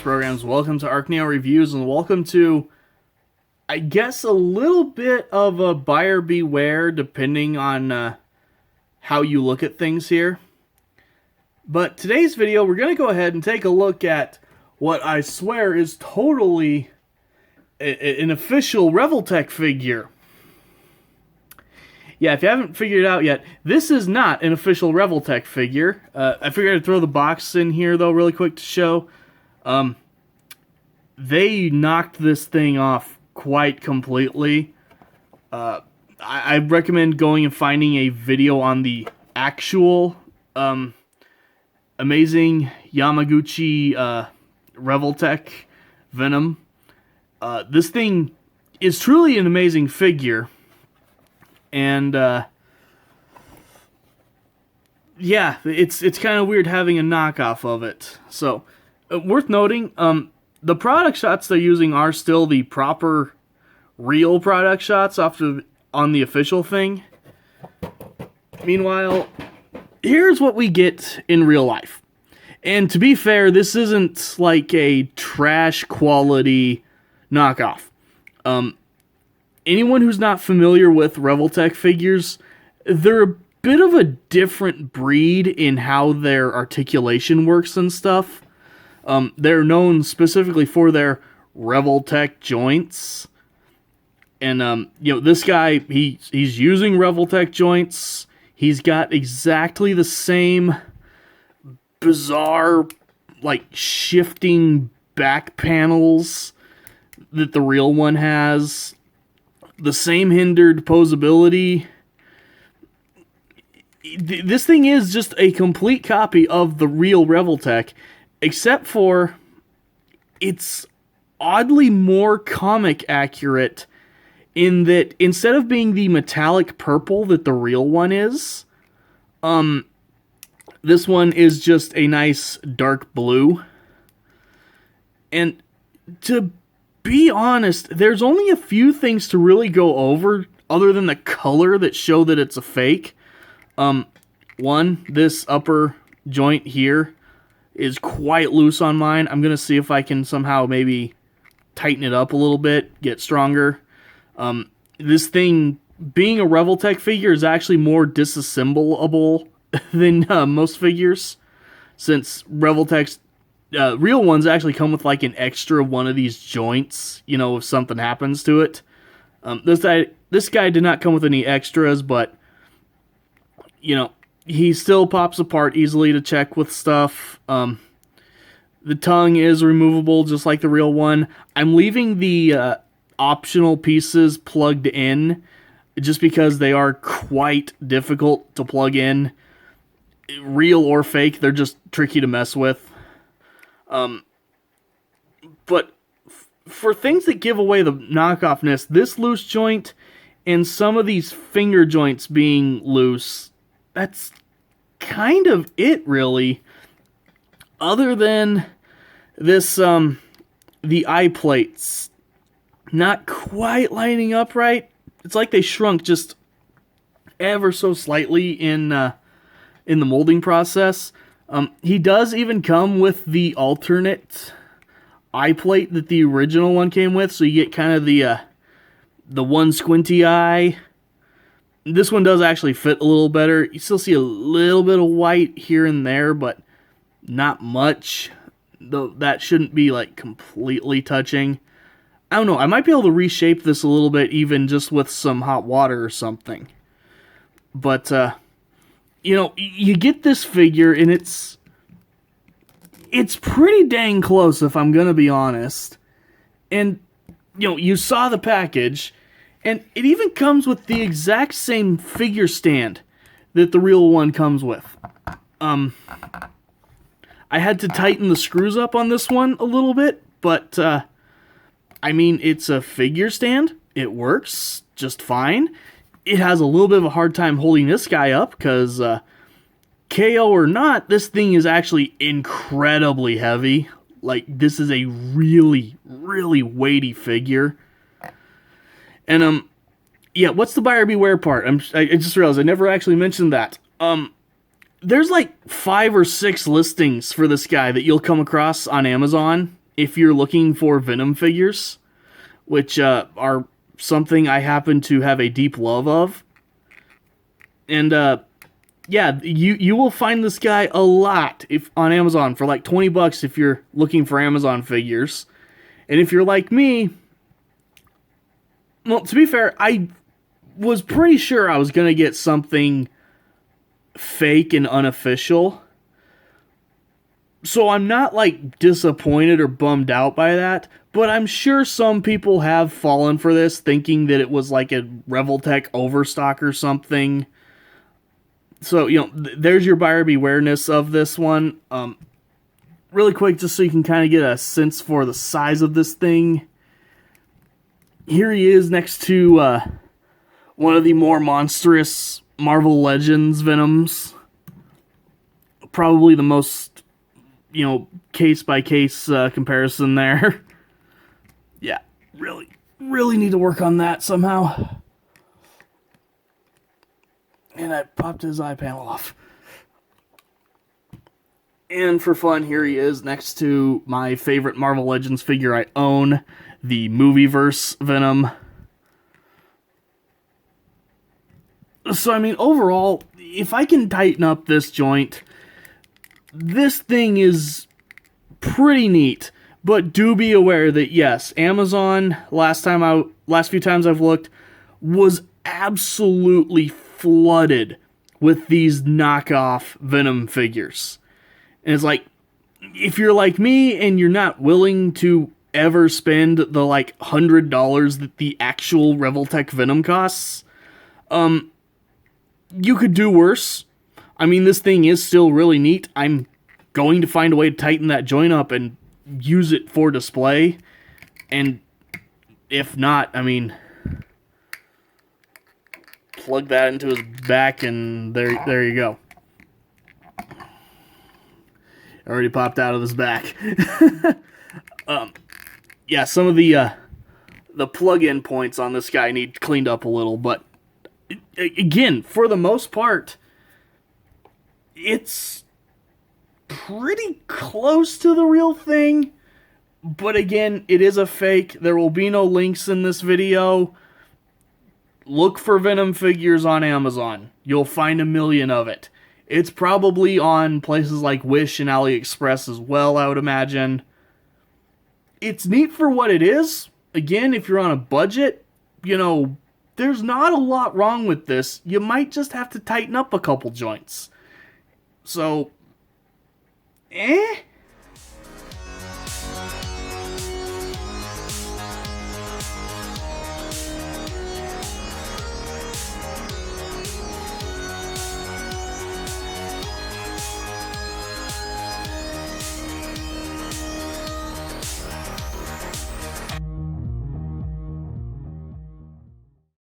programs. Welcome to ArcNeo Reviews, and welcome to, I guess, a little bit of a buyer beware depending on how you look at things here. But today's video, we're going to go ahead and take a look at what I swear is totally an official Revoltech figure. Yeah, if you haven't figured it out yet, this is not an official Revoltech figure. I figured I'd throw the box in here, though, really quick to show. They knocked this thing off quite completely. I recommend going and finding a video on the actual amazing Yamaguchi Revoltech Venom. This thing is truly an amazing figure. And, yeah, it's kind of weird having a knockoff of it. So, worth noting, the product shots they're using are still the proper, real product shots on the official thing. Meanwhile, here's what we get in real life. And to be fair, this isn't like a trash quality knockoff. Anyone who's not familiar with Revoltech figures, they're a bit of a different breed in how their articulation works and stuff. They're known specifically for their Revoltech joints. And, this guy, he's using Revoltech joints. He's got exactly the same bizarre, like, shifting back panels that the real one has. The same hindered posability. This thing is just a complete copy of the real Revoltech, except for it's oddly more comic accurate in that instead of being the metallic purple that the real one is, this one is just a nice dark blue. And to be honest, there's only a few things to really go over other than the color that show that it's a fake. One, this upper joint here is quite loose on mine. I'm going to see if I can somehow maybe tighten it up a little bit, get stronger. This thing, being a Revoltech figure, is actually more disassemblable than most figures, since Revoltech's real ones actually come with like an extra one of these joints, if something happens to it. This guy did not come with any extras, but, he still pops apart easily to check with stuff. The tongue is removable just like the real one. I'm leaving the optional pieces plugged in just because they are quite difficult to plug in. Real or fake, they're just tricky to mess with. But for things that give away the knockoffness, this loose joint and some of these finger joints being loose, that's kind of it, really. Other than this, the eye plates not quite lining up right. It's like they shrunk just ever so slightly in the molding process. He does even come with the alternate eye plate that the original one came with, so you get kind of the one squinty eye. This one does actually fit a little better. You still see a little bit of white here and there, but not much. Though that shouldn't be like completely touching. I don't know, I might be able to reshape this a little bit even just with some hot water or something. But you get this figure, and it's pretty dang close, if I'm gonna be honest. And, you saw the package, and it even comes with the exact same figure stand that the real one comes with. I had to tighten the screws up on this one a little bit, but, it's a figure stand. It works just fine. It has a little bit of a hard time holding this guy up, because, KO or not, this thing is actually incredibly heavy. Like, this is a really, really weighty figure. And, yeah, what's the buyer beware part? I just realized I never actually mentioned that. There's like 5 or 6 listings for this guy that you'll come across on Amazon if you're looking for Venom figures, which are something I happen to have a deep love of. And yeah, you will find this guy a lot if on Amazon for like $20 if you're looking for Amazon figures. And if you're like me, well, to be fair, I was pretty sure I was going to get something fake and unofficial. So I'm not like disappointed or bummed out by that, but I'm sure some people have fallen for this thinking that it was like a Revoltech overstock or something. So, you know, there's your buyer bewareness of this one. Really quick, just so you can kind of get a sense for the size of this thing. Here he is next to one of the more monstrous Marvel Legends Venoms. Probably the most, you know, case-by-case comparison there. Yeah, really need to work on that somehow. And I popped his eye panel off. And for fun, here he is next to my favorite Marvel Legends figure I own, the Movieverse Venom. So, I mean, overall, if I can tighten up this joint, this thing is pretty neat. But do be aware that, yes, Amazon, last few times I've looked, was absolutely flooded with these knockoff Venom figures. And it's like, if you're like me and you're not willing to ever spend the like $100 that the actual Revoltech Venom costs, you could do worse. I mean, this thing is still really neat. I'm going to find a way to tighten that joint up and use it for display. And if not, I mean, plug that into his back and there you go. Already popped out of his back. Yeah, some of the plug-in points on this guy need cleaned up a little, but again, for the most part, it's pretty close to the real thing. But again, it is a fake. There will be no links in this video. Look for Venom figures on Amazon. You'll find a million of it. It's probably on places like Wish and AliExpress as well, I would imagine. It's neat for what it is. Again, if you're on a budget, you know, there's not a lot wrong with this. You might just have to tighten up a couple joints. So,